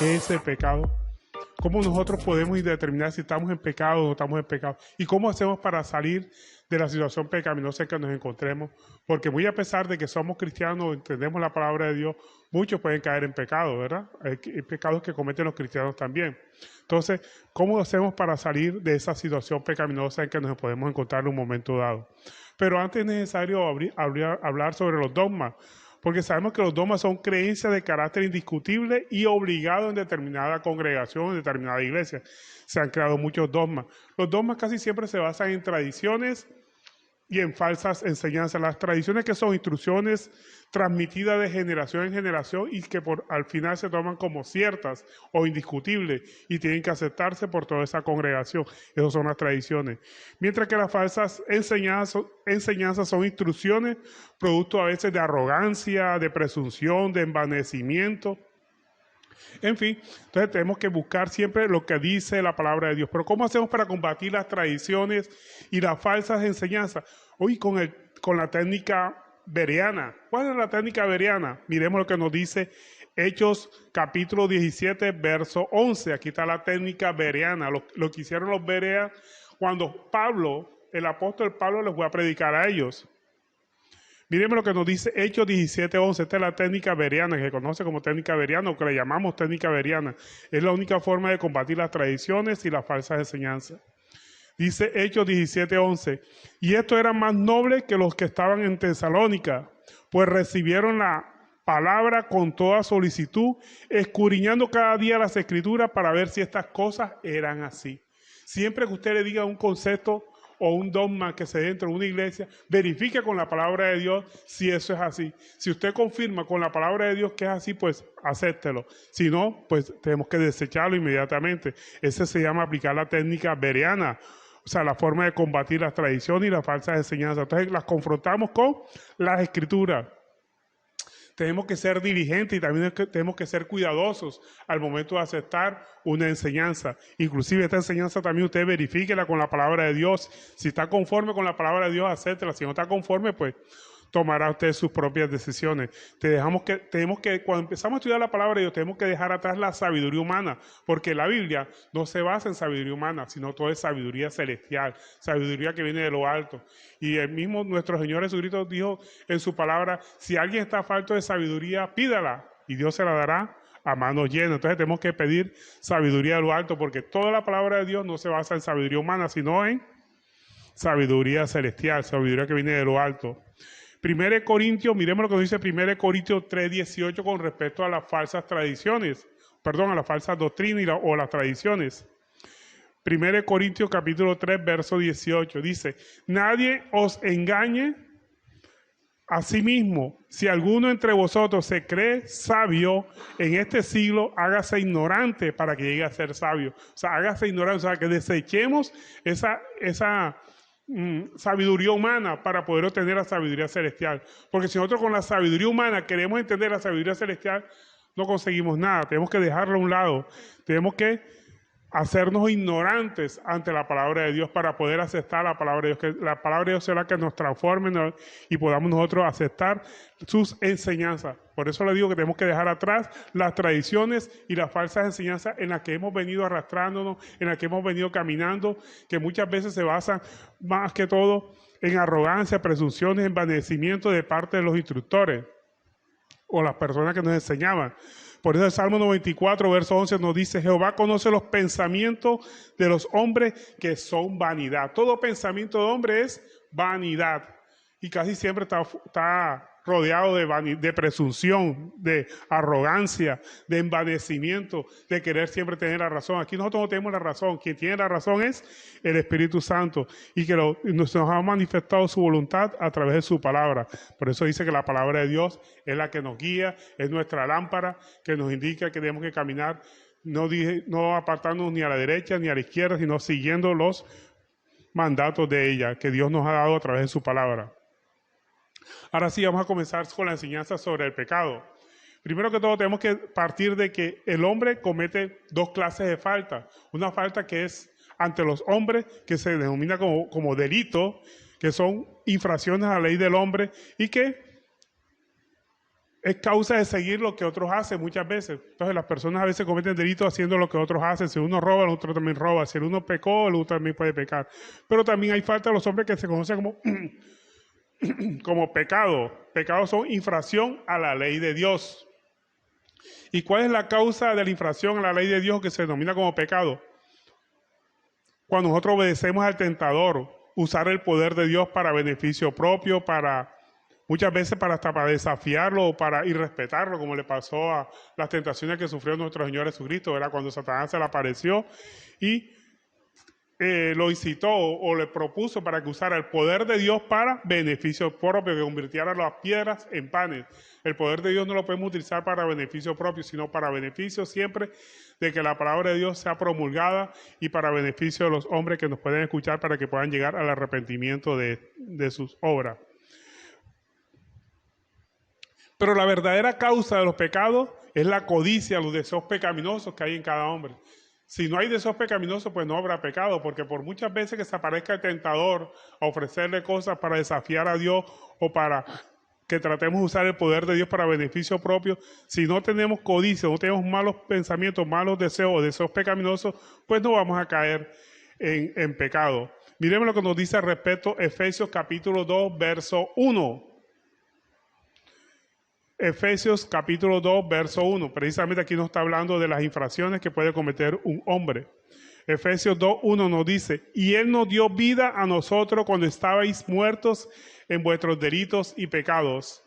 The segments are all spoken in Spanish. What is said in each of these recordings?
qué es el pecado, cómo nosotros podemos determinar si estamos en pecado o no estamos en pecado, y cómo hacemos para salir de la situación pecaminosa en que nos encontremos, porque muy a pesar de que somos cristianos, entendemos la palabra de Dios, muchos pueden caer en pecado, ¿verdad? Hay pecados que cometen los cristianos también. Entonces, ¿cómo hacemos para salir de esa situación pecaminosa en que nos podemos encontrar en un momento dado? Pero antes es necesario hablar sobre los dogmas, porque sabemos que los dogmas son creencias de carácter indiscutible y obligado en determinada congregación, en determinada iglesia. Se han creado muchos dogmas. Los dogmas casi siempre se basan en tradiciones y en falsas enseñanzas. Las tradiciones que son instrucciones transmitidas de generación en generación y que al final se toman como ciertas o indiscutibles y tienen que aceptarse por toda esa congregación. Esas son las tradiciones. Mientras que las falsas enseñanzas son instrucciones, producto a veces de arrogancia, de presunción, de envanecimiento. En fin, entonces tenemos que buscar siempre lo que dice la palabra de Dios. Pero ¿cómo hacemos para combatir las tradiciones y las falsas enseñanzas? Hoy con la técnica bereana. ¿Cuál es la técnica bereana? Miremos lo que nos dice Hechos capítulo 17, verso 11. Aquí está la técnica bereana, lo que hicieron los bereas cuando el apóstol Pablo les fue a predicar a ellos. Miremos lo que nos dice Hechos 17:11. Esta es la técnica bereana, que se conoce como técnica bereana o que le llamamos técnica bereana. Es la única forma de combatir las tradiciones y las falsas enseñanzas. Dice Hechos 17:11. Y estos eran más nobles que los que estaban en Tesalónica, pues recibieron la palabra con toda solicitud, escudriñando cada día las escrituras para ver si estas cosas eran así. Siempre que usted le diga un concepto o un dogma que se dé dentro de una iglesia, verifique con la palabra de Dios si eso es así. Si usted confirma con la palabra de Dios que es así, pues acéptelo. Si no, pues tenemos que desecharlo inmediatamente. Ese se llama aplicar la técnica bereana, o sea, la forma de combatir las tradiciones y las falsas enseñanzas. Entonces las confrontamos con las escrituras. Tenemos que ser diligentes y también tenemos que ser cuidadosos al momento de aceptar una enseñanza. Inclusive esta enseñanza también usted verifíquela con la palabra de Dios. Si está conforme con la palabra de Dios, acéptela. Si no está conforme, pues tomará usted sus propias decisiones. Cuando empezamos a estudiar la palabra de Dios, tenemos que dejar atrás la sabiduría humana, porque la Biblia no se basa en sabiduría humana, sino todo es sabiduría celestial, sabiduría que viene de lo alto. Y el mismo nuestro Señor Jesucristo dijo en su palabra, si alguien está falto de sabiduría, pídala, y Dios se la dará a manos llenas. Entonces tenemos que pedir sabiduría de lo alto, porque toda la palabra de Dios no se basa en sabiduría humana, sino en sabiduría celestial, sabiduría que viene de lo alto. 1 Corintios, miremos lo que dice 1 Corintios 3:18 con respecto a las falsas tradiciones, a las falsas doctrinas o las tradiciones. 1 Corintios capítulo 3, verso 18, dice, nadie os engañe a sí mismo. Si alguno entre vosotros se cree sabio en este siglo, hágase ignorante para que llegue a ser sabio. O sea, hágase ignorante, o sea, que desechemos esa sabiduría humana para poder obtener la sabiduría celestial. Porque si nosotros con la sabiduría humana queremos entender la sabiduría celestial, no conseguimos nada. Tenemos que dejarlo a un lado. Tenemos que hacernos ignorantes ante la palabra de Dios para poder aceptar la palabra de Dios, que la palabra de Dios será que nos transforme y podamos nosotros aceptar sus enseñanzas. Por eso le digo que tenemos que dejar atrás las tradiciones y las falsas enseñanzas en las que hemos venido arrastrándonos, en las que hemos venido caminando, que muchas veces se basan más que todo en arrogancia, presunciones, envanecimiento de parte de los instructores o las personas que nos enseñaban. Por eso el Salmo 94, verso 11 nos dice, Jehová conoce los pensamientos de los hombres que son vanidad. Todo pensamiento de hombre es vanidad. Y casi siempre está rodeado de presunción, de arrogancia, de envanecimiento, de querer siempre tener la razón. Aquí nosotros no tenemos la razón. Quien tiene la razón es el Espíritu Santo y que nos ha manifestado su voluntad a través de su palabra. Por eso dice que la palabra de Dios es la que nos guía, es nuestra lámpara que nos indica que tenemos que caminar no apartándonos ni a la derecha ni a la izquierda, sino siguiendo los mandatos de ella que Dios nos ha dado a través de su palabra. Ahora sí, vamos a comenzar con la enseñanza sobre el pecado. Primero que todo, tenemos que partir de que el hombre comete dos clases de falta. Una falta que es ante los hombres, que se denomina como delito, que son infracciones a la ley del hombre y que es causa de seguir lo que otros hacen muchas veces. Entonces las personas a veces cometen delitos haciendo lo que otros hacen. Si uno roba, el otro también roba. Si el uno pecó, el otro también puede pecar. Pero también hay falta de los hombres que se conocen como pecado. Pecados son infracción a la ley de Dios. ¿Y cuál es la causa de la infracción a la ley de Dios que se denomina como pecado? Cuando nosotros obedecemos al tentador, usar el poder de Dios para beneficio propio, muchas veces hasta para desafiarlo o para irrespetarlo, como le pasó a las tentaciones que sufrió nuestro Señor Jesucristo, ¿verdad? Cuando Satanás se le apareció y lo incitó o le propuso para que usara el poder de Dios para beneficio propio, que convirtiera las piedras en panes. El poder de Dios no lo podemos utilizar para beneficio propio, sino para beneficio siempre de que la palabra de Dios sea promulgada y para beneficio de los hombres que nos pueden escuchar para que puedan llegar al arrepentimiento de sus obras. Pero la verdadera causa de los pecados es la codicia, los deseos pecaminosos que hay en cada hombre. Si no hay deseos pecaminosos, pues no habrá pecado, porque por muchas veces que se aparezca el tentador a ofrecerle cosas para desafiar a Dios o para que tratemos de usar el poder de Dios para beneficio propio, si no tenemos codicia, no tenemos malos pensamientos, malos deseos o deseos pecaminosos, pues no vamos a caer en pecado. Miremos lo que nos dice al respecto Efesios capítulo 2, verso 1. Efesios capítulo 2, verso 1. Precisamente aquí nos está hablando de las infracciones que puede cometer un hombre. Efesios 2, 1 nos dice, y Él nos dio vida a nosotros cuando estabais muertos en vuestros delitos y pecados,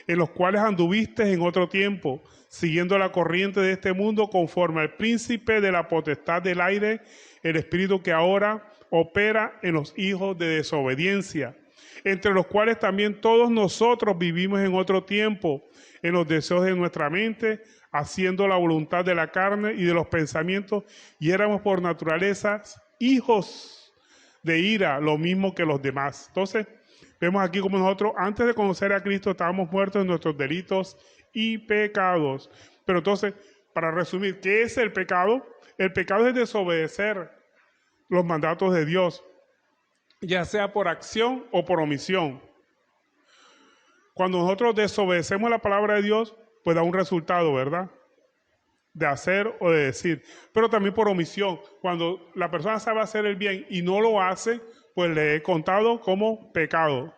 en los cuales anduvisteis en otro tiempo, siguiendo la corriente de este mundo conforme al príncipe de la potestad del aire, el espíritu que ahora opera en los hijos de desobediencia, entre los cuales también todos nosotros vivimos en otro tiempo, en los deseos de nuestra mente, haciendo la voluntad de la carne y de los pensamientos, y éramos por naturaleza hijos de ira, lo mismo que los demás. Entonces, vemos aquí como nosotros, antes de conocer a Cristo, estábamos muertos en nuestros delitos y pecados. Pero entonces, para resumir, ¿qué es el pecado? El pecado es desobedecer los mandatos de Dios, ya sea por acción o por omisión. Cuando nosotros desobedecemos la palabra de Dios, pues da un resultado, ¿verdad? De hacer o de decir. Pero también por omisión. Cuando la persona sabe hacer el bien y no lo hace, pues le he contado como pecado.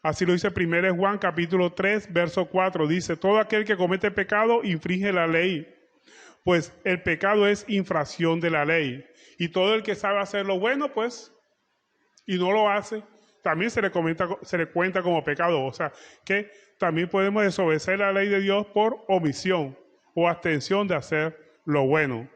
Así lo dice 1 Juan capítulo 3, verso 4. Dice, todo aquel que comete pecado infringe la ley, pues el pecado es infracción de la ley. Y todo el que sabe hacer lo bueno, pues, y no lo hace, también se le cuenta como pecado. O sea, que también podemos desobedecer la ley de Dios por omisión o abstención de hacer lo bueno.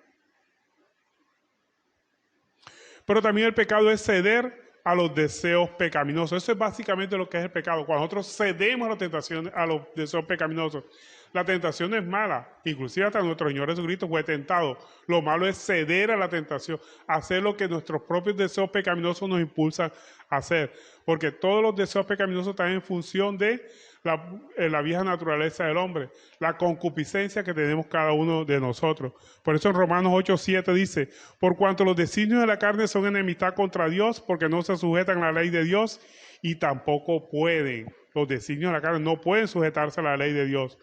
Pero también el pecado es ceder a los deseos pecaminosos. Eso es básicamente lo que es el pecado. Cuando nosotros cedemos a la tentación, a los deseos pecaminosos. La tentación es mala. Inclusive hasta nuestro Señor Jesucristo fue tentado. Lo malo es ceder a la tentación, hacer lo que nuestros propios deseos pecaminosos nos impulsan a hacer. Porque todos los deseos pecaminosos están en función de la vieja naturaleza del hombre, la concupiscencia que tenemos cada uno de nosotros. Por eso en Romanos 8:7 dice, por cuanto los designios de la carne son enemistad contra Dios, porque no se sujetan a la ley de Dios y tampoco pueden. Los designios de la carne no pueden sujetarse a la ley de Dios.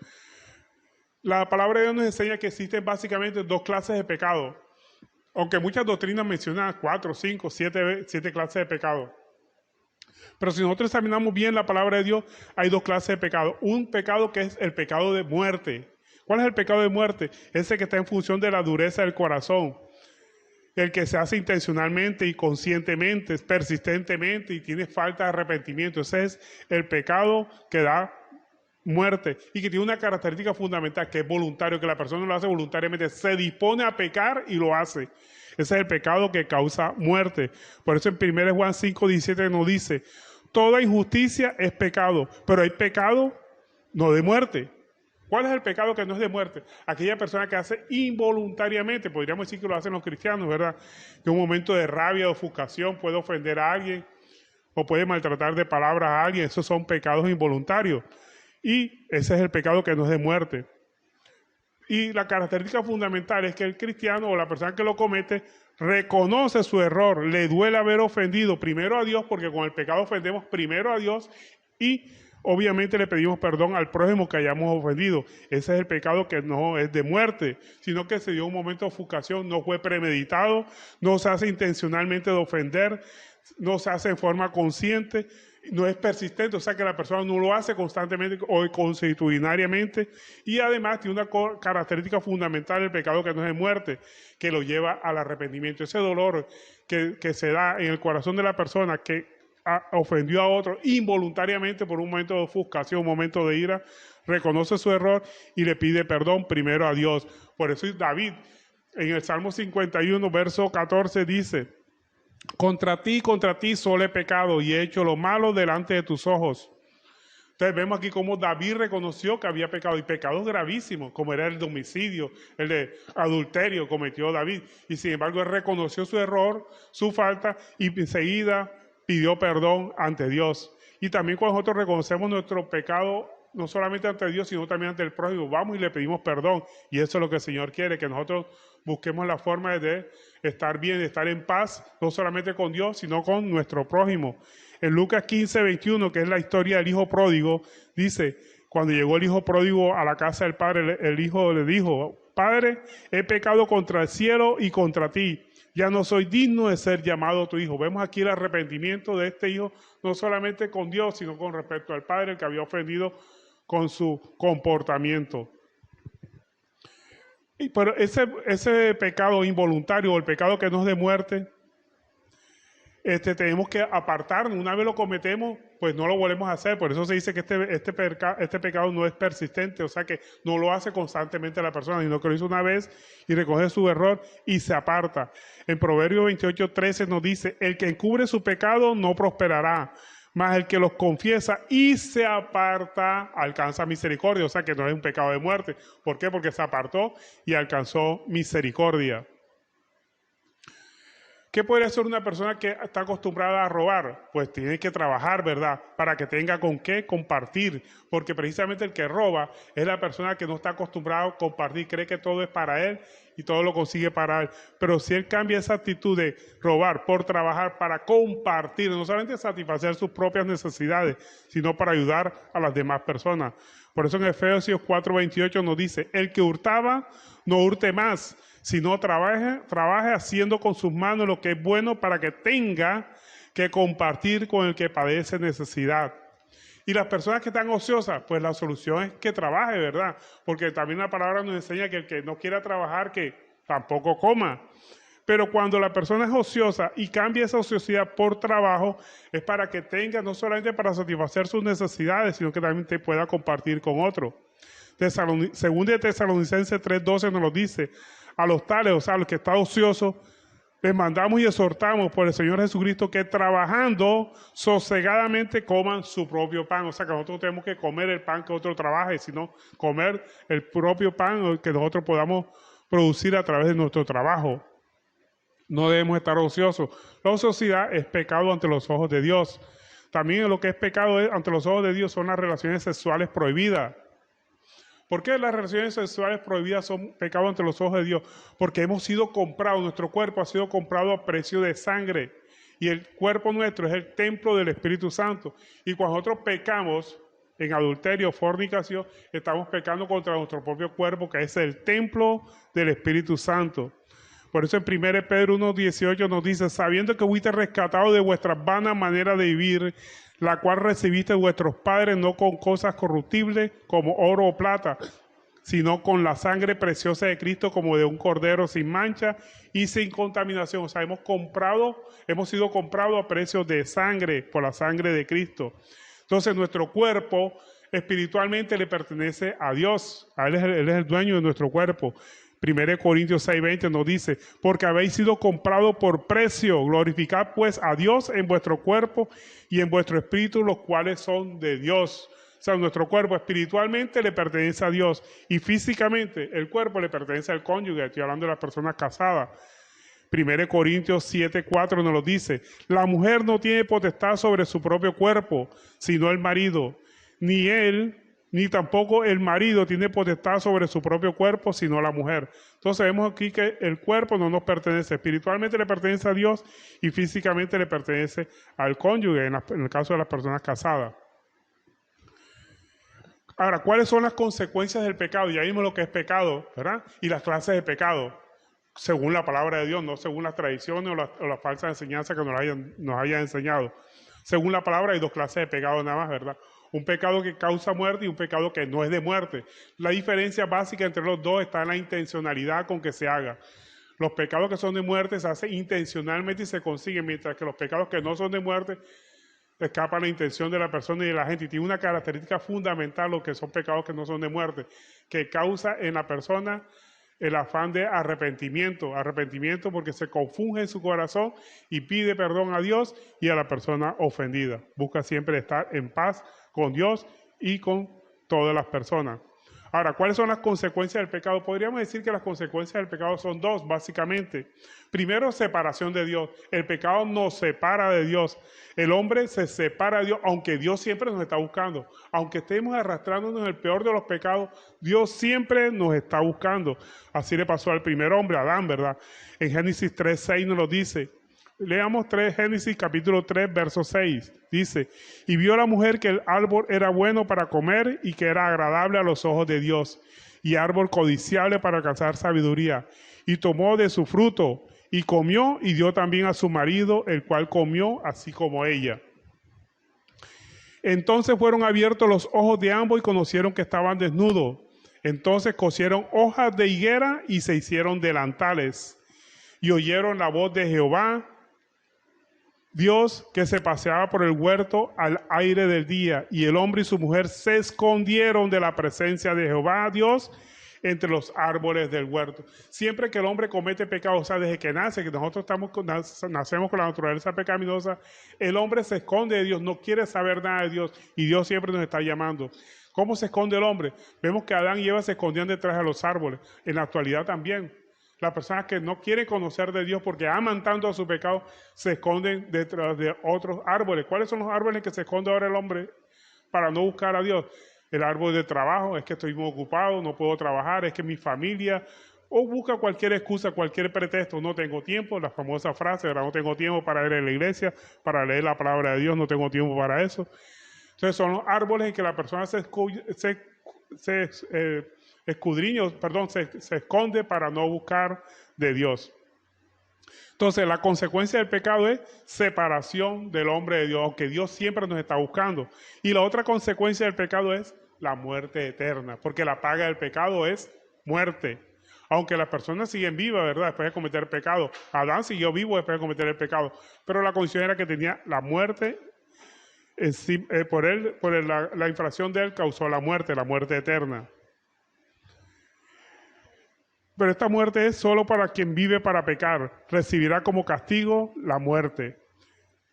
La palabra de Dios nos enseña que existen básicamente dos clases de pecado, aunque muchas doctrinas mencionan 4, 5, 7 clases de pecado. Pero si nosotros examinamos bien la palabra de Dios, hay dos clases de pecado. Un pecado que es el pecado de muerte. ¿Cuál es el pecado de muerte? Ese que está en función de la dureza del corazón. El que se hace intencionalmente y conscientemente, persistentemente y tiene falta de arrepentimiento. Ese es el pecado que da muerte y que tiene una característica fundamental, que es voluntario, que la persona lo hace voluntariamente, se dispone a pecar y lo hace. Ese es el pecado que causa muerte. Por eso en 1 Juan 5:17 nos dice, toda injusticia es pecado, pero hay pecado no de muerte. ¿Cuál es el pecado que no es de muerte? Aquella persona que hace involuntariamente, podríamos decir que lo hacen los cristianos, ¿verdad? Que en un momento de rabia o ofuscación puede ofender a alguien o puede maltratar de palabras a alguien. Esos son pecados involuntarios. Y ese es el pecado que no es de muerte. Y la característica fundamental es que el cristiano o la persona que lo comete reconoce su error, le duele haber ofendido primero a Dios, porque con el pecado ofendemos primero a Dios y obviamente le pedimos perdón al prójimo que hayamos ofendido. Ese es el pecado que no es de muerte, sino que se dio un momento de ofuscación, no fue premeditado, no se hace intencionalmente de ofender, no se hace en forma consciente, no es persistente, o sea que la persona no lo hace constantemente o consuetudinariamente, y además tiene una característica fundamental del pecado que no es de muerte, que lo lleva al arrepentimiento. Ese dolor que se da en el corazón de la persona que ofendió a otro involuntariamente por un momento de ofuscación, un momento de ira, reconoce su error y le pide perdón primero a Dios. Por eso David en el Salmo 51, verso 14 dice: contra ti solo he pecado y he hecho lo malo delante de tus ojos. Entonces vemos aquí cómo David reconoció que había pecado, y pecados gravísimos, como era el de homicidio, el de adulterio, cometió David. Y sin embargo, él reconoció su error, su falta, y enseguida pidió perdón ante Dios. Y también cuando nosotros reconocemos nuestro pecado, no solamente ante Dios, sino también ante el prójimo, vamos y le pedimos perdón. Y eso es lo que el Señor quiere, que nosotros busquemos la forma de estar bien, de estar en paz, no solamente con Dios, sino con nuestro prójimo. En Lucas 15, 21, que es la historia del hijo pródigo, dice: cuando llegó el hijo pródigo a la casa del padre, el hijo le dijo: Padre, he pecado contra el cielo y contra ti, ya no soy digno de ser llamado tu hijo. Vemos aquí el arrepentimiento de este hijo, no solamente con Dios, sino con respecto al padre, el que había ofendido con su comportamiento. Pero ese pecado involuntario, o el pecado que no es de muerte, tenemos que apartarnos. Una vez lo cometemos, pues no lo volvemos a hacer. Por eso se dice que este pecado no es persistente, o sea que no lo hace constantemente la persona, sino que lo hizo una vez y recoge su error y se aparta. En Proverbios 28, 13 nos dice: el que encubre su pecado no prosperará, mas el que los confiesa y se aparta alcanza misericordia. O sea que no es un pecado de muerte. ¿Por qué? Porque se apartó y alcanzó misericordia. ¿Qué podría ser una persona que está acostumbrada a robar? Pues tiene que trabajar, ¿verdad? Para que tenga con qué compartir. Porque precisamente el que roba es la persona que no está acostumbrada a compartir, cree que todo es para él y todo lo consigue para él. Pero si él cambia esa actitud de robar por trabajar para compartir, no solamente satisfacer sus propias necesidades, sino para ayudar a las demás personas. Por eso en Efesios 4:28 nos dice: el que hurtaba, no hurte más, sino trabaje haciendo con sus manos lo que es bueno, para que tenga que compartir con el que padece necesidad. Y las personas que están ociosas, pues la solución es que trabaje, ¿verdad? Porque también la palabra nos enseña que el que no quiera trabajar, que tampoco coma. Pero cuando la persona es ociosa y cambia esa ociosidad por trabajo, es para que tenga, no solamente para satisfacer sus necesidades, sino que también te pueda compartir con otro. Según de Tesalonicenses 3:12 nos lo dice: a los tales, o sea, a los que están ociosos, les mandamos y exhortamos por el Señor Jesucristo que trabajando sosegadamente coman su propio pan. O sea, que nosotros tenemos que comer el pan que otro trabaje, sino comer el propio pan que nosotros podamos producir a través de nuestro trabajo. No debemos estar ociosos. La ociosidad es pecado ante los ojos de Dios. También lo que es pecado ante los ojos de Dios son las relaciones sexuales prohibidas. ¿Por qué las relaciones sexuales prohibidas son pecado ante los ojos de Dios? Porque hemos sido comprados, nuestro cuerpo ha sido comprado a precio de sangre. Y el cuerpo nuestro es el templo del Espíritu Santo. Y cuando nosotros pecamos en adulterio, fornicación, estamos pecando contra nuestro propio cuerpo, que es el templo del Espíritu Santo. Por eso en 1 Pedro 1:18 nos dice: sabiendo que fuiste rescatados de vuestras vanas maneras de vivir, la cual recibiste de vuestros padres, no con cosas corruptibles como oro o plata, sino con la sangre preciosa de Cristo, como de un cordero sin mancha y sin contaminación. O sea, hemos sido comprados a precio de sangre, por la sangre de Cristo. Entonces nuestro cuerpo espiritualmente le pertenece a Dios. Él es el dueño de nuestro cuerpo. 1 Corintios 6:20 nos dice: porque habéis sido comprados por precio, glorificad pues a Dios en vuestro cuerpo y en vuestro espíritu, los cuales son de Dios. O sea, nuestro cuerpo espiritualmente le pertenece a Dios y físicamente el cuerpo le pertenece al cónyuge. Estoy hablando de las personas casadas. 1 Corintios 7:4 nos lo dice: la mujer no tiene potestad sobre su propio cuerpo, sino el marido, ni él ni tampoco el marido tiene potestad sobre su propio cuerpo, sino la mujer. Entonces vemos aquí que el cuerpo no nos pertenece, espiritualmente le pertenece a Dios y físicamente le pertenece al cónyuge, en el caso de las personas casadas. Ahora, ¿cuáles son las consecuencias del pecado? Ya vimos lo que es pecado, ¿verdad? Y las clases de pecado, según la palabra de Dios, no según las tradiciones o las falsas enseñanzas que nos hayan enseñado. Según la palabra hay dos clases de pecado nada más, ¿verdad? Un pecado que causa muerte y un pecado que no es de muerte. La diferencia básica entre los dos está en la intencionalidad con que se haga. Los pecados que son de muerte se hacen intencionalmente y se consiguen, mientras que los pecados que no son de muerte escapan la intención de la persona y de la gente. Y tiene una característica fundamental, lo que son pecados que no son de muerte, que causa en la persona el afán de arrepentimiento. Arrepentimiento porque se confunde en su corazón y pide perdón a Dios y a la persona ofendida. Busca siempre estar en paz con Dios y con todas las personas. Ahora, ¿cuáles son las consecuencias del pecado? Podríamos decir que las consecuencias del pecado son dos, básicamente. Primero, separación de Dios. El pecado nos separa de Dios. El hombre se separa de Dios, aunque Dios siempre nos está buscando. Aunque estemos arrastrándonos en el peor de los pecados, Dios siempre nos está buscando. Así le pasó al primer hombre, Adán, ¿verdad? En Génesis 3:6 nos lo dice. Leamos Génesis capítulo 3, verso 6. Dice, y vio la mujer que el árbol era bueno para comer y que era agradable a los ojos de Dios, y árbol codiciable para alcanzar sabiduría. Y tomó de su fruto y comió y dio también a su marido, el cual comió así como ella. Entonces fueron abiertos los ojos de ambos y conocieron que estaban desnudos. Entonces cosieron hojas de higuera y se hicieron delantales. Y oyeron la voz de Jehová, Dios, que se paseaba por el huerto al aire del día, y el hombre y su mujer se escondieron de la presencia de Jehová, Dios, entre los árboles del huerto. Siempre que el hombre comete pecado, o sea, desde que nace, que nosotros nacemos con la naturaleza pecaminosa, el hombre se esconde de Dios, no quiere saber nada de Dios, y Dios siempre nos está llamando. ¿Cómo se esconde el hombre? Vemos que Adán y Eva se escondían detrás de los árboles. En la actualidad también. Las personas que no quieren conocer de Dios porque aman tanto a su pecado, se esconden detrás de otros árboles. ¿Cuáles son los árboles que se esconde ahora el hombre para no buscar a Dios? El árbol de trabajo, es que estoy muy ocupado, no puedo trabajar, es que mi familia, o busca cualquier excusa, cualquier pretexto, no tengo tiempo, la famosa frase, ¿verdad? No tengo tiempo para ir a la iglesia, para leer la palabra de Dios, no tengo tiempo para eso. Entonces son los árboles en que la persona se esconde para no buscar de Dios. Entonces, la consecuencia del pecado es separación del hombre de Dios, aunque Dios siempre nos está buscando. Y la otra consecuencia del pecado es la muerte eterna, porque la paga del pecado es muerte. Aunque las personas siguen vivas, ¿verdad? Después de cometer pecado. Adán siguió vivo después de cometer el pecado, pero la condición era que tenía la muerte. La infracción de él causó la muerte eterna. Pero esta muerte es solo para quien vive para pecar. Recibirá como castigo la muerte.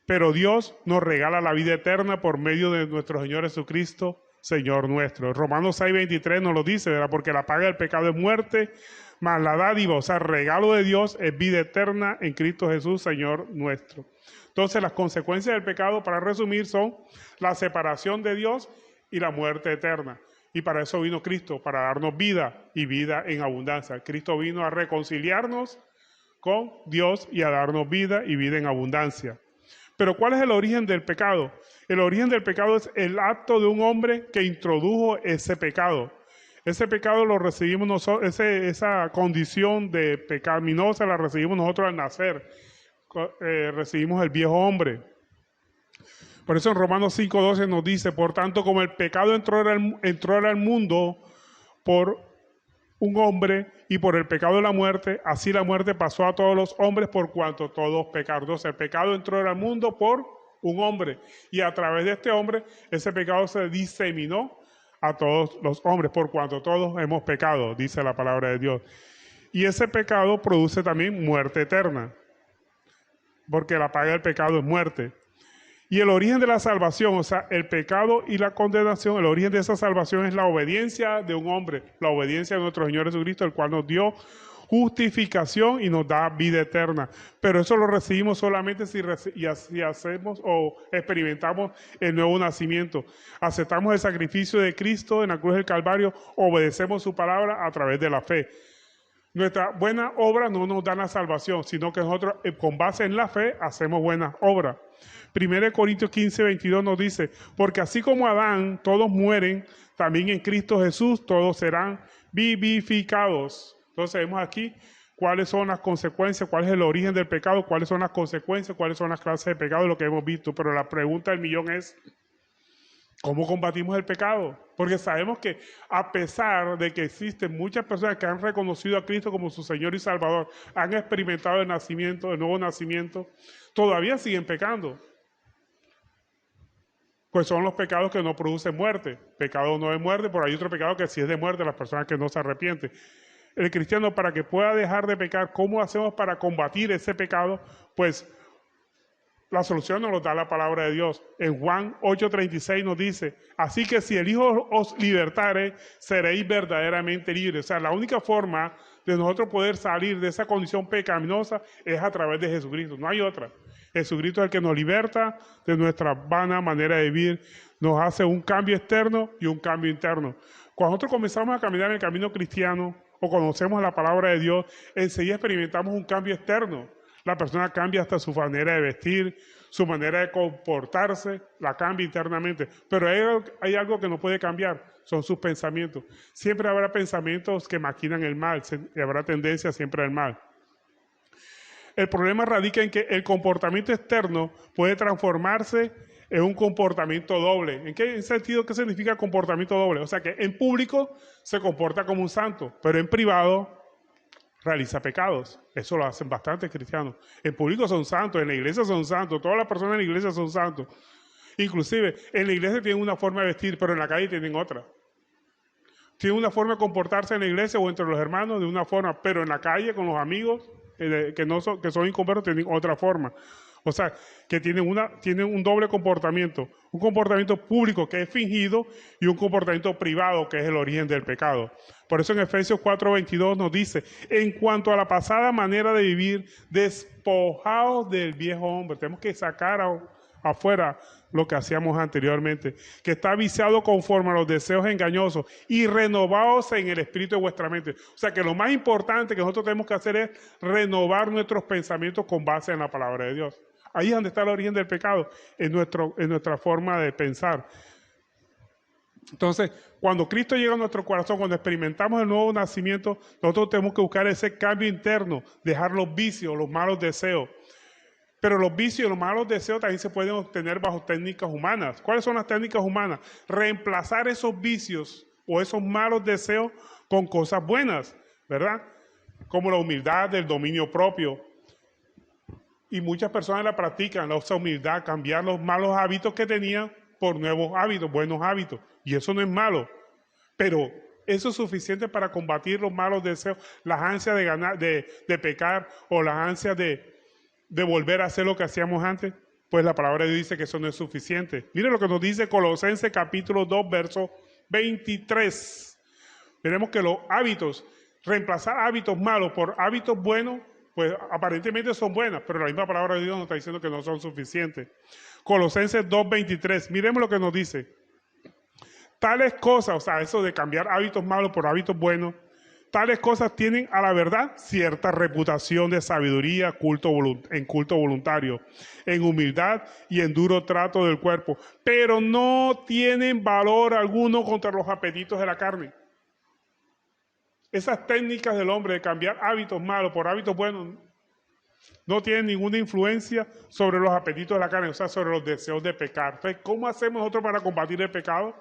Pero Dios nos regala la vida eterna por medio de nuestro Señor Jesucristo, Señor nuestro. Romanos 6:23 nos lo dice, ¿verdad? Porque la paga del pecado es muerte, mas la dádiva, o sea, el regalo de Dios es vida eterna en Cristo Jesús, Señor nuestro. Entonces, las consecuencias del pecado, para resumir, son la separación de Dios y la muerte eterna. Y para eso vino Cristo, para darnos vida y vida en abundancia. Cristo vino a reconciliarnos con Dios y a darnos vida y vida en abundancia. Pero ¿cuál es el origen del pecado? El origen del pecado es el acto de un hombre que introdujo ese pecado. Ese pecado lo recibimos nosotros, esa condición de pecaminosa la recibimos nosotros al nacer. Recibimos el viejo hombre. Por eso en Romanos 5:12 nos dice, por tanto, como el pecado entró al mundo por un hombre y por el pecado de la muerte, así la muerte pasó a todos los hombres por cuanto todos pecaron. Entonces, el pecado entró al mundo por un hombre y a través de este hombre, ese pecado se diseminó a todos los hombres por cuanto todos hemos pecado, dice la palabra de Dios. Y ese pecado produce también muerte eterna, porque la paga del pecado es muerte. Y el origen de la salvación, o sea, el pecado y la condenación, el origen de esa salvación es la obediencia de un hombre, la obediencia de nuestro Señor Jesucristo, el cual nos dio justificación y nos da vida eterna. Pero eso lo recibimos solamente si hacemos o experimentamos el nuevo nacimiento. Aceptamos el sacrificio de Cristo en la cruz del Calvario, obedecemos su palabra a través de la fe. Nuestra buena obra no nos da la salvación, sino que nosotros con base en la fe hacemos buenas obras. 1 Corintios 15:22 nos dice, porque así como Adán todos mueren, también en Cristo Jesús todos serán vivificados. Entonces vemos aquí cuáles son las consecuencias, cuál es el origen del pecado, cuáles son las consecuencias, cuáles son las clases de pecado, lo que hemos visto. Pero la pregunta del millón es, ¿cómo combatimos el pecado? Porque sabemos que a pesar de que existen muchas personas que han reconocido a Cristo como su Señor y Salvador, han experimentado el nacimiento, el nuevo nacimiento, todavía siguen pecando. Pues son los pecados que no producen muerte. Pecado no es muerte, pero hay otro pecado que sí es de muerte, las personas que no se arrepienten. El cristiano, para que pueda dejar de pecar, ¿cómo hacemos para combatir ese pecado? Pues la solución nos lo da la palabra de Dios. En Juan 8:36 nos dice, así que si el Hijo os libertare, seréis verdaderamente libres. O sea, la única forma de nosotros poder salir de esa condición pecaminosa es a través de Jesucristo, no hay otra. Jesucristo es el que nos liberta de nuestra vana manera de vivir, nos hace un cambio externo y un cambio interno. Cuando nosotros comenzamos a caminar en el camino cristiano o conocemos la palabra de Dios, enseguida experimentamos un cambio externo. La persona cambia hasta su manera de vestir, su manera de comportarse, la cambia internamente. Pero hay algo que no puede cambiar, son sus pensamientos. Siempre habrá pensamientos que maquinan el mal, y habrá tendencia siempre al mal. El problema radica en que el comportamiento externo puede transformarse en un comportamiento doble. ¿En qué sentido? ¿Qué significa comportamiento doble? O sea que en público se comporta como un santo, pero en privado realiza pecados. Eso lo hacen bastantes cristianos. En público son santos, en la iglesia son santos, todas las personas en la iglesia son santos. Inclusive en la iglesia tienen una forma de vestir, pero en la calle tienen otra. Tienen una forma de comportarse en la iglesia o entre los hermanos de una forma, pero en la calle con los amigos que son inconversos tienen otra forma. O sea, que tienen un doble comportamiento. Un comportamiento público que es fingido y un comportamiento privado que es el origen del pecado. Por eso en Efesios 4:22 nos dice, en cuanto a la pasada manera de vivir, despojaos del viejo hombre. Tenemos que sacar afuera lo que hacíamos anteriormente, que está viciado conforme a los deseos engañosos y renovaos en el espíritu de vuestra mente. O sea que lo más importante que nosotros tenemos que hacer es renovar nuestros pensamientos con base en la palabra de Dios. Ahí es donde está el origen del pecado, en nuestra forma de pensar. Entonces, cuando Cristo llega a nuestro corazón, cuando experimentamos el nuevo nacimiento, nosotros tenemos que buscar ese cambio interno, dejar los vicios, los malos deseos. Pero los vicios y los malos deseos también se pueden obtener bajo técnicas humanas. ¿Cuáles son las técnicas humanas? Reemplazar esos vicios o esos malos deseos con cosas buenas, ¿verdad? Como la humildad, el dominio propio. Y muchas personas la practican, esa humildad, cambiar los malos hábitos que tenían por nuevos hábitos, buenos hábitos. Y eso no es malo. Pero eso es suficiente para combatir los malos deseos, las ansias de ganar, de pecar o las ansias de volver a hacer lo que hacíamos antes. Pues la palabra de Dios dice que eso no es suficiente. Mire lo que nos dice Colosenses capítulo 2, verso 23. Veremos que los hábitos, reemplazar hábitos malos por hábitos buenos, pues aparentemente son buenas, pero la misma palabra de Dios nos está diciendo que no son suficientes. Colosenses 2:23, miremos lo que nos dice. Tales cosas, o sea, eso de cambiar hábitos malos por hábitos buenos, tales cosas tienen a la verdad cierta reputación de sabiduría, en culto voluntario, en humildad y en duro trato del cuerpo, pero no tienen valor alguno contra los apetitos de la carne. Esas técnicas del hombre de cambiar hábitos malos por hábitos buenos no tienen ninguna influencia sobre los apetitos de la carne, o sea, sobre los deseos de pecar. Entonces, ¿cómo hacemos nosotros para combatir el pecado?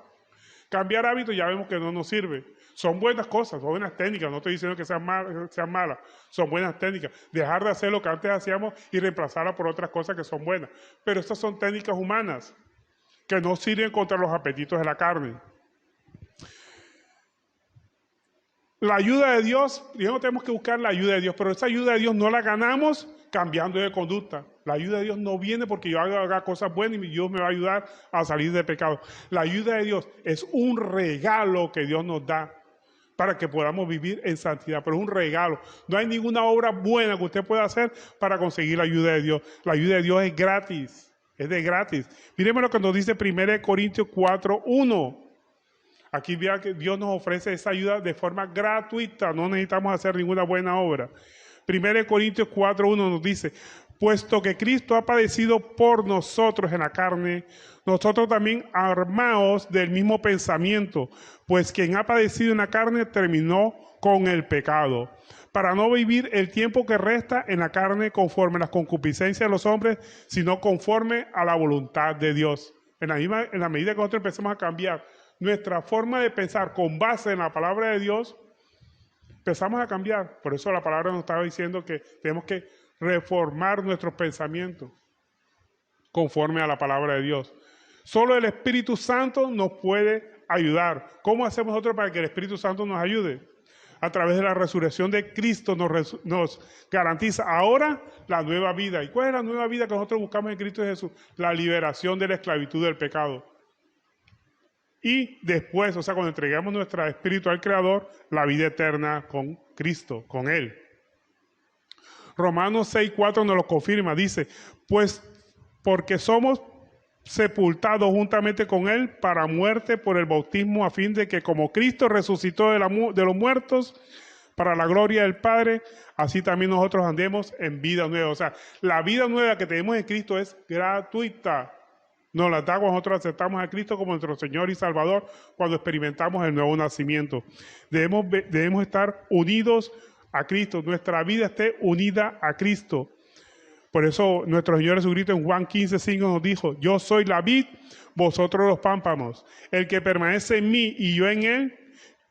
Cambiar hábitos ya vemos que no nos sirve. Son buenas cosas, son buenas técnicas, no estoy diciendo que sean malas, son buenas técnicas. Dejar de hacer lo que antes hacíamos y reemplazarla por otras cosas que son buenas. Pero estas son técnicas humanas que no sirven contra los apetitos de la carne. La ayuda de Dios, no tenemos que buscar la ayuda de Dios, pero esa ayuda de Dios no la ganamos cambiando de conducta. La ayuda de Dios no viene porque yo haga cosas buenas y Dios me va a ayudar a salir de pecado. La ayuda de Dios es un regalo que Dios nos da para que podamos vivir en santidad, pero es un regalo. No hay ninguna obra buena que usted pueda hacer para conseguir la ayuda de Dios. La ayuda de Dios es gratis, es de gratis. Miremos lo que nos dice 1 Corintios 4:1. Aquí vea que Dios nos ofrece esa ayuda de forma gratuita, no necesitamos hacer ninguna buena obra. 1 Corintios 4:1 nos dice, puesto que Cristo ha padecido por nosotros en la carne, nosotros también armaos del mismo pensamiento, pues quien ha padecido en la carne terminó con el pecado, para no vivir el tiempo que resta en la carne conforme a las concupiscencias de los hombres, sino conforme a la voluntad de Dios. En la medida que nosotros empecemos a cambiar nuestra forma de pensar con base en la palabra de Dios, empezamos a cambiar. Por eso la palabra nos estaba diciendo que tenemos que reformar nuestros pensamientos conforme a la palabra de Dios. Solo el Espíritu Santo nos puede ayudar. ¿Cómo hacemos nosotros para que el Espíritu Santo nos ayude? A través de la resurrección de Cristo nos garantiza ahora la nueva vida. ¿Y cuál es la nueva vida que nosotros buscamos en Cristo Jesús? La liberación de la esclavitud del pecado. Y después, o sea, cuando entregamos nuestro espíritu al Creador, la vida eterna con Cristo, con Él. Romanos 6:4 nos lo confirma, dice, pues porque somos sepultados juntamente con Él para muerte por el bautismo, a fin de que como Cristo resucitó de los muertos para la gloria del Padre, así también nosotros andemos en vida nueva. O sea, la vida nueva que tenemos en Cristo es gratuita. Nos la da cuando nosotros aceptamos a Cristo como nuestro Señor y Salvador, cuando experimentamos el nuevo nacimiento. Debemos estar unidos a Cristo, nuestra vida esté unida a Cristo. Por eso nuestro Señor Jesucristo en Juan 15:5 nos dijo, yo soy la vid, vosotros los pámpanos. El que permanece en mí y yo en él,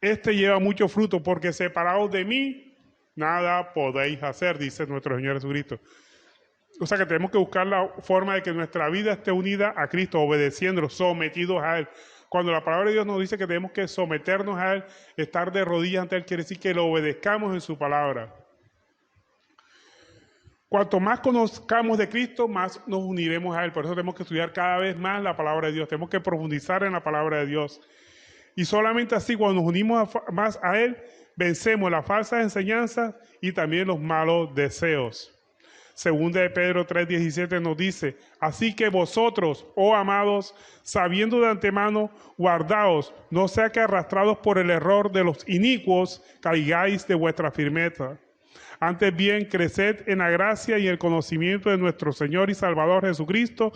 este lleva mucho fruto, porque separados de mí, nada podéis hacer, dice nuestro Señor Jesucristo. O sea que tenemos que buscar la forma de que nuestra vida esté unida a Cristo, obedeciéndolo, sometidos a Él. Cuando la palabra de Dios nos dice que tenemos que someternos a Él, estar de rodillas ante Él, quiere decir que lo obedezcamos en su palabra. Cuanto más conozcamos de Cristo, más nos uniremos a Él. Por eso tenemos que estudiar cada vez más la palabra de Dios. Tenemos que profundizar en la palabra de Dios. Y solamente así, cuando nos unimos más a Él, vencemos las falsas enseñanzas y también los malos deseos. Segunda de Pedro 3:17 nos dice, así que vosotros, oh amados, sabiendo de antemano, guardaos, no sea que arrastrados por el error de los inicuos, caigáis de vuestra firmeza. Antes bien, creced en la gracia y el conocimiento de nuestro Señor y Salvador Jesucristo.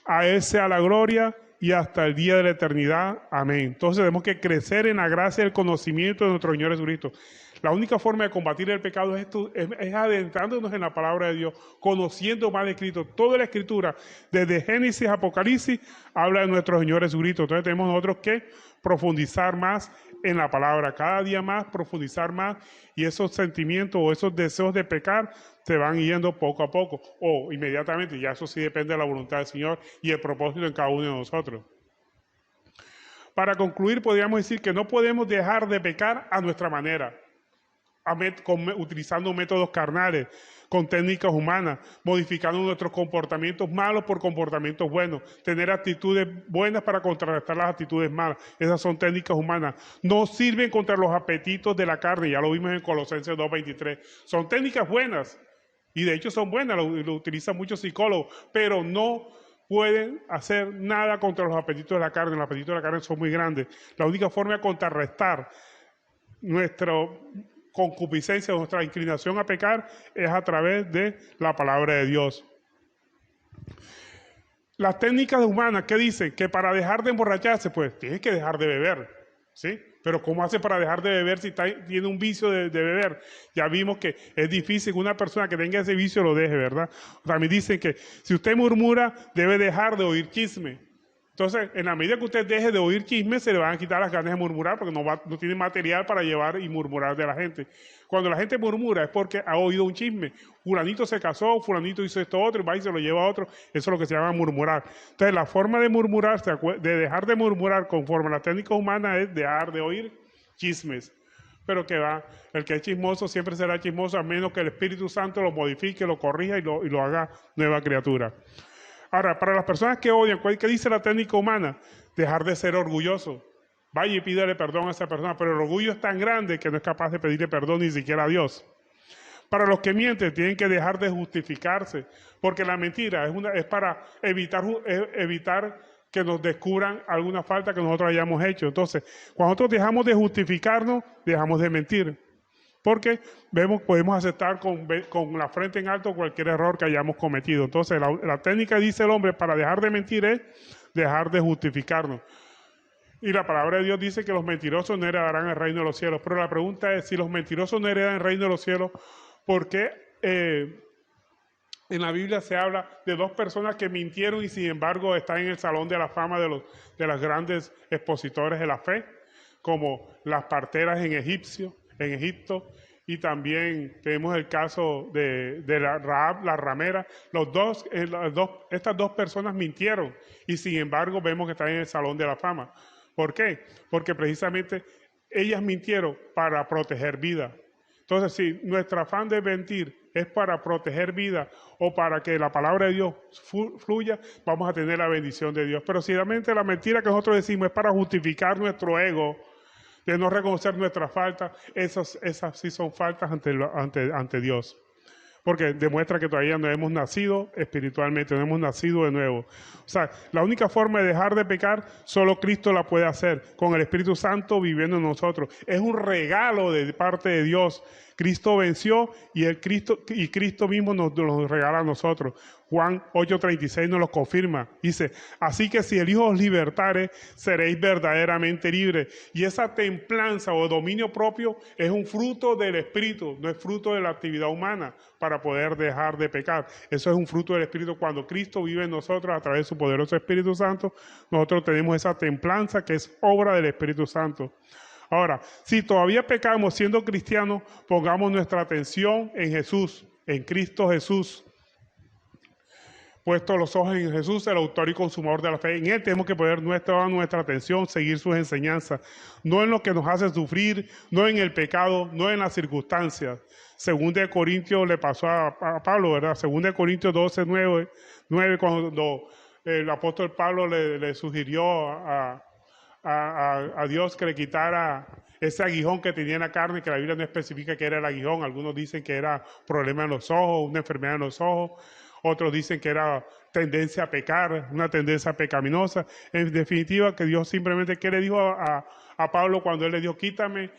A Él sea la gloria y hasta el día de la eternidad. Amén. Entonces tenemos que crecer en la gracia y el conocimiento de nuestro Señor Jesucristo. La única forma de combatir el pecado es adentrándonos en la palabra de Dios, conociendo más de Cristo. Toda la Escritura, desde Génesis a Apocalipsis, habla de nuestro Señor Jesucristo. Entonces tenemos nosotros que profundizar más en la palabra, cada día más, profundizar más, y esos sentimientos o esos deseos de pecar se van yendo poco a poco, o inmediatamente. Ya eso sí depende de la voluntad del Señor y el propósito en cada uno de nosotros. Para concluir, podríamos decir que no podemos dejar de pecar a nuestra manera, utilizando métodos carnales, con técnicas humanas, modificando nuestros comportamientos malos por comportamientos buenos, tener actitudes buenas para contrarrestar las actitudes malas. Esas son técnicas humanas. No sirven contra los apetitos de la carne, ya lo vimos en Colosenses 2:23. Son técnicas buenas, y de hecho son buenas, lo utilizan muchos psicólogos, pero no pueden hacer nada contra los apetitos de la carne. Los apetitos de la carne son muy grandes. La única forma de contrarrestar nuestra concupiscencia, nuestra inclinación a pecar, es a través de la palabra de Dios. Las técnicas humanas, ¿qué dicen? Que para dejar de emborracharse, pues tienes que dejar de beber, ¿sí? Pero ¿cómo hace para dejar de beber si tiene un vicio de beber? Ya vimos que es difícil que una persona que tenga ese vicio lo deje, ¿verdad? También dicen que si usted murmura, debe dejar de oír chisme. Entonces, en la medida que usted deje de oír chismes, se le van a quitar las ganas de murmurar, porque no tiene material para llevar y murmurar de la gente. Cuando la gente murmura es porque ha oído un chisme. Fulanito se casó, fulanito hizo esto otro, y va y se lo lleva a otro. Eso es lo que se llama murmurar. Entonces, la forma de murmurar, de dejar de murmurar conforme a las técnicas humanas, es dejar de oír chismes. Pero que va, el que es chismoso siempre será chismoso, a menos que el Espíritu Santo lo modifique, lo corrija y lo haga nueva criatura. Ahora, para las personas que odian, ¿qué dice la técnica humana? Dejar de ser orgulloso. Vaya y pídele perdón a esa persona, pero el orgullo es tan grande que no es capaz de pedirle perdón ni siquiera a Dios. Para los que mienten, tienen que dejar de justificarse, porque la mentira es para evitar que nos descubran alguna falta que nosotros hayamos hecho. Entonces, cuando nosotros dejamos de justificarnos, dejamos de mentir. Porque podemos aceptar con la frente en alto cualquier error que hayamos cometido. Entonces, la técnica, dice el hombre, para dejar de mentir es dejar de justificarnos. Y la palabra de Dios dice que los mentirosos no heredarán el reino de los cielos. Pero la pregunta es, si los mentirosos no heredan el reino de los cielos, ¿por qué en la Biblia se habla de dos personas que mintieron y sin embargo están en el salón de la fama de los grandes expositores de la fe, como las parteras en Egipto, y también tenemos el caso de la Rahab, la ramera? Estas dos personas mintieron y sin embargo vemos que están en el salón de la fama. ¿Por qué? Porque precisamente ellas mintieron para proteger vida. Entonces, si nuestro afán de mentir es para proteger vida o para que la palabra de Dios fluya, vamos a tener la bendición de Dios. Pero si realmente la mentira que nosotros decimos es para justificar nuestro ego, de no reconocer nuestras faltas, esas sí son faltas ante Dios. Porque demuestra que todavía no hemos nacido espiritualmente, no hemos nacido de nuevo. O sea, la única forma de dejar de pecar, solo Cristo la puede hacer, con el Espíritu Santo viviendo en nosotros. Es un regalo de parte de Dios. Cristo venció y Cristo mismo nos lo regala a nosotros. Juan 8:36 nos lo confirma. Dice, así que si el Hijo os libertare, seréis verdaderamente libres. Y esa templanza o dominio propio es un fruto del Espíritu, no es fruto de la actividad humana para poder dejar de pecar. Eso es un fruto del Espíritu. Cuando Cristo vive en nosotros a través de su poderoso Espíritu Santo, nosotros tenemos esa templanza que es obra del Espíritu Santo. Ahora, si todavía pecamos siendo cristianos, pongamos nuestra atención en Jesús, en Cristo Jesús. Puesto los ojos en Jesús, el autor y consumador de la fe. En Él tenemos que poner nuestra atención, seguir sus enseñanzas. No en lo que nos hace sufrir, no en el pecado, no en las circunstancias. Segunda de Corintios le pasó a Pablo, ¿verdad? Segunda de Corintios 12:9, cuando el apóstol Pablo le sugirió a Dios que le quitara ese aguijón que tenía en la carne, que la Biblia no especifica que era el aguijón. Algunos dicen que era problema en los ojos, una enfermedad en los ojos. Otros dicen que era tendencia a pecar, una tendencia pecaminosa. En definitiva, que Dios simplemente, ¿qué le dijo a Pablo cuando él le dijo, quítame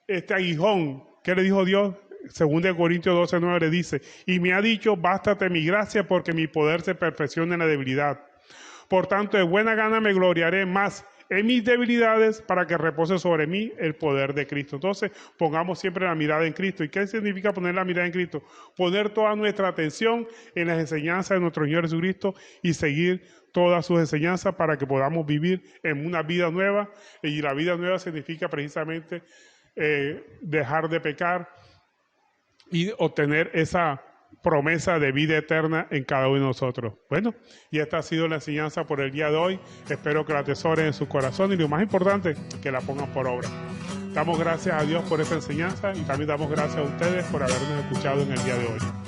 este aguijón? ¿Qué le dijo Dios? Según de Corintios 12:9 le dice, y me ha dicho, bástate mi gracia porque mi poder se perfecciona en la debilidad. Por tanto, de buena gana me gloriaré más en mis debilidades para que repose sobre mí el poder de Cristo. Entonces, pongamos siempre la mirada en Cristo. ¿Y qué significa poner la mirada en Cristo? Poner toda nuestra atención en las enseñanzas de nuestro Señor Jesucristo y seguir todas sus enseñanzas para que podamos vivir en una vida nueva. Y la vida nueva significa precisamente dejar de pecar y obtener esa promesa de vida eterna en cada uno de nosotros. Bueno, y esta ha sido la enseñanza por el día de hoy. Espero que la atesoren en su corazón y lo más importante, que la pongan por obra. Damos gracias a Dios por esta enseñanza y también damos gracias a ustedes por habernos escuchado en el día de hoy.